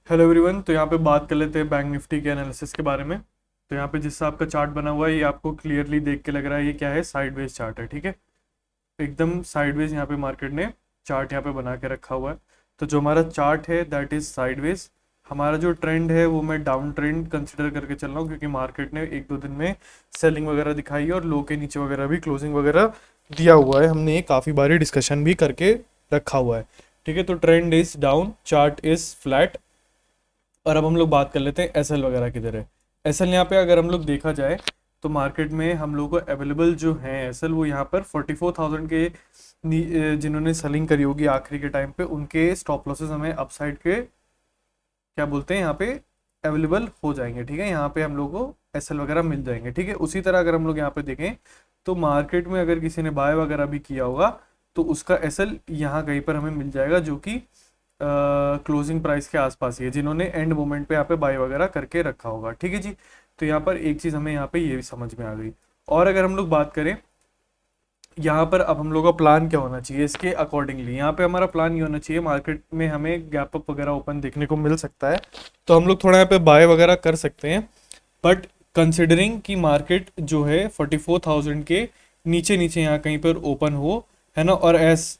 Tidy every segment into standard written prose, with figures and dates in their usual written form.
Hello everyone. तो यहाँ पे बात कर लेते हैं बैंक निफ्टी के एनालिसिस के बारे में। तो यहाँ पे जिस हिसाब का चार्ट बना हुआ है ये आपको क्लियरली देख के लग रहा है ये क्या है, साइडवेज चार्ट है। ठीक है, एकदम साइडवेज यहाँ पे मार्केट ने चार्ट यहाँ पे बना के रखा हुआ है। तो जो हमारा चार्ट है दैट इज साइडवेज। हमारा जो ट्रेंड है वो मैं डाउन ट्रेंड कंसिडर करके चल रहा हूँ, क्योंकि मार्केट ने एक दो दिन में सेलिंग वगैरह दिखाई है और लो के नीचे वगैरह भी क्लोजिंग वगैरह दिया हुआ है। हमने ये काफ़ी बारी डिस्कशन भी करके रखा हुआ है। ठीक है, तो trend is down, chart is flat. और अब हम लोग बात कर लेते हैं एसएल वगैरह किधर है। एसएल यहाँ पे अगर हम लोग देखा जाए तो मार्केट में हम लोग को अवेलेबल जो है एसएल वो यहाँ पर 44,000 के जिन्होंने सेलिंग करी होगी आखिरी के टाइम पे उनके स्टॉप लॉसेस हमें अपसाइड के क्या बोलते हैं यहाँ पे अवेलेबल हो जाएंगे। ठीक है, यहाँ पे हम लोग को एसएल वगैरह मिल जाएंगे। ठीक है, उसी तरह अगर हम लोग यहाँ पे देखें तो मार्केट में अगर किसी ने बाय वगैरह भी किया होगा तो उसका एसएल यहाँ कहीं पर हमें मिल जाएगा, जो कि क्लोजिंग प्राइस के आसपास ही है, जिन्होंने एंड मोमेंट पे यहाँ पे बाय वगैरह करके रखा होगा। ठीक है जी, तो यहाँ पर एक चीज़ हमें यहाँ पे ये भी समझ में आ गई। और अगर हम लोग बात करें यहाँ पर अब हम लोग का प्लान क्या होना चाहिए इसके अकॉर्डिंगली, यहाँ पे हमारा प्लान ये होना चाहिए, मार्केट में हमें गैप अप वगैरह ओपन देखने को मिल सकता है तो हम लोग थोड़ा यहाँ पे बाय वगैरह कर सकते हैं। बट कंसिडरिंग कि मार्केट जो है 44,000 के नीचे नीचे यहाँ कहीं पर ओपन हो, है ना। और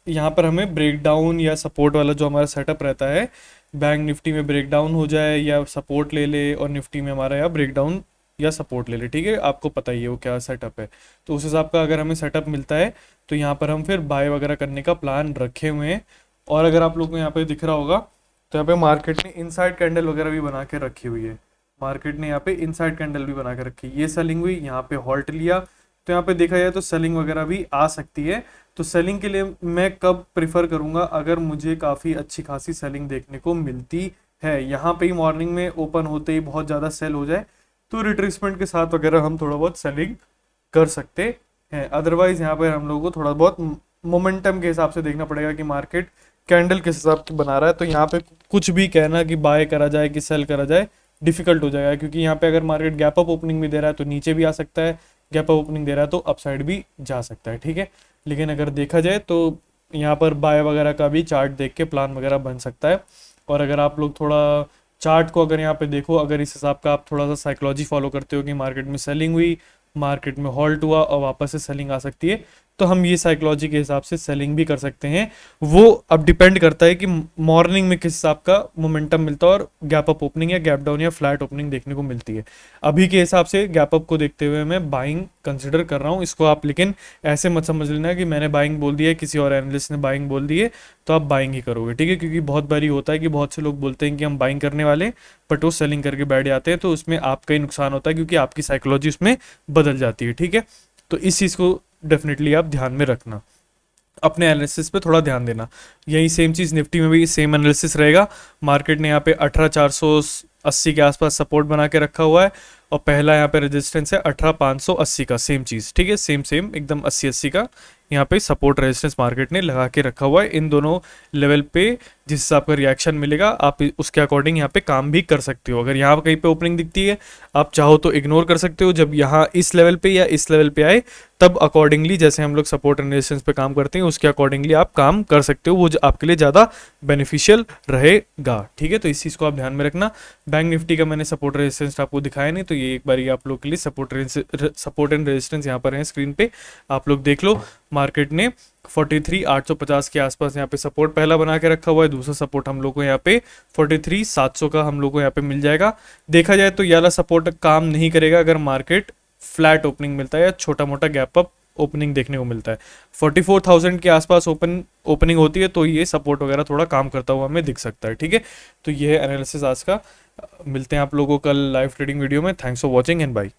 यहाँ पर हमें ब्रेक डाउन या सपोर्ट वाला जो हमारा सेटअप रहता है, बैंक निफ्टी में ब्रेक डाउन हो जाए या सपोर्ट ले ले और निफ्टी में हमारा यहाँ ब्रेक डाउन या सपोर्ट ले ले। ठीक है, आपको पता ही है वो क्या सेटअप है। तो उस हिसाब का अगर हमें सेटअप मिलता है तो यहाँ पर हम फिर बाय वगैरह करने का प्लान रखे हुए हैं। और अगर आप लोग को यहाँ पे दिख रहा होगा तो यहाँ पे मार्केट ने इनसाइड कैंडल वगैरह भी बना के रखी हुई है। मार्केट ने यहाँ पे इनसाइड कैंडल भी बना के रखी है, ये सेलिंग हुई, यहाँ पे हॉल्ट लिया। तो यहाँ पे देखा जाए तो सेलिंग वगैरह भी आ सकती है। तो सेलिंग के लिए मैं कब प्रिफर करूंगा, अगर मुझे काफ़ी अच्छी खासी सेलिंग देखने को मिलती है, यहाँ पे ही मॉर्निंग में ओपन होते ही बहुत ज़्यादा सेल हो जाए तो रिट्रेसमेंट के साथ वगैरह हम थोड़ा बहुत सेलिंग कर सकते हैं। अदरवाइज यहाँ पर हम लोगों को थोड़ा बहुत मोमेंटम के हिसाब से देखना पड़ेगा कि मार्केट कैंडल किस हिसाब से बना रहा है। तो यहाँ पे कुछ भी कहना कि बाय करा जाए कि सेल करा जाए डिफिकल्ट हो जाएगा, क्योंकि यहाँ पे अगर मार्केट गैप अप ओपनिंग भी दे रहा है तो नीचे भी आ सकता है, गैप अप ओपनिंग दे रहा है तो अपसाइड भी जा सकता है। ठीक है, लेकिन अगर देखा जाए तो यहाँ पर बाय वगैरह का भी चार्ट देख के प्लान वगैरह बन सकता है। और अगर आप लोग थोड़ा चार्ट को अगर यहाँ पे देखो, अगर इस हिसाब का आप थोड़ा सा साइकोलॉजी फॉलो करते हो कि मार्केट में सेलिंग हुई, मार्केट में हॉल्ट हुआ और वापस से सेलिंग आ सकती है, तो हम ये साइकोलॉजी के हिसाब से सेलिंग भी कर सकते हैं। वो अब डिपेंड करता है कि मॉर्निंग में किस हिसाब का मोमेंटम मिलता है और गैप अप ओपनिंग या गैप डाउन या फ्लैट ओपनिंग देखने को मिलती है। अभी के हिसाब से गैप अप को देखते हुए मैं बाइंग कंसिडर कर रहा हूँ इसको। आप लेकिन ऐसे मत समझ लेना कि मैंने बाइंग बोल दिया है, किसी और एनालिस्ट ने बाइंग बोल दी है तो आप बाइंग ही करोगे। ठीक है, क्योंकि बहुत बारी होता है कि बहुत से लोग बोलते हैं कि हम बाइंग करने वाले हैं बट वो सेलिंग करके बैठ जाते हैं, तो उसमें आपका ही नुकसान होता है क्योंकि आपकी साइकोलॉजी उसमें बदल जाती है। ठीक है, तो इस चीज़ को डेफिनेटली आप ध्यान में रखना, अपने एनालिसिस पे थोड़ा ध्यान देना। यही सेम चीज़ निफ्टी में भी सेम एनालिसिस रहेगा। मार्केट ने यहाँ पे 18,480 के आसपास सपोर्ट बना के रखा हुआ है और पहला यहाँ पे रेजिस्टेंस है 18,580 का, सेम चीज़। ठीक है, सेम सेम एकदम 80-80 का यहाँ पे सपोर्ट रेजिस्टेंस मार्केट ने लगा के रखा हुआ है। इन दोनों लेवल पे जिस हिसाब का रिएक्शन मिलेगा आप उसके अकॉर्डिंग यहाँ पे काम भी कर सकते हो। अगर यहाँ कहीं पे ओपनिंग दिखती है आप चाहो तो इग्नोर कर सकते हो, जब यहाँ इस लेवल पे या इस लेवल पे आए तब अकॉर्डिंगली जैसे हम लोग सपोर्ट एंड रेजिस्टेंस पे काम करते हैं उसके अकॉर्डिंगली आप काम कर सकते हो, वो आपके लिए ज़्यादा बेनिफिशियल रहेगा। ठीक है, तो इस चीज़ को आप ध्यान में रखना। बैंक निफ्टी का मैंने सपोर्ट रेजिस्टेंस आपको दिखाया नहीं, तो ये एक बार आप लोग के लिए सपोर्ट एंड रेजिस्टेंस यहाँ पर है स्क्रीन पे, आप लोग देख लो। मार्केट ने 43,850 के आसपास यहाँ पे सपोर्ट पहला बना के रखा हुआ है, दूसरा सपोर्ट हम लोग को यहाँ पे 43,700 का हम लोग को यहाँ पे मिल जाएगा। देखा जाए तो ये वाला सपोर्ट काम नहीं करेगा अगर मार्केट फ्लैट ओपनिंग मिलता है या छोटा मोटा गैप अप ओपनिंग देखने को मिलता है। 44,000 के आसपास ओपनिंग होती है तो ये सपोर्ट वगैरह थोड़ा काम करता हुआ हमें दिख सकता है। ठीक है, तो ये है एनालिसिस आज का। मिलते हैं आप लोगों को कल लाइव ट्रेडिंग वीडियो में। Thanks for watching and bye.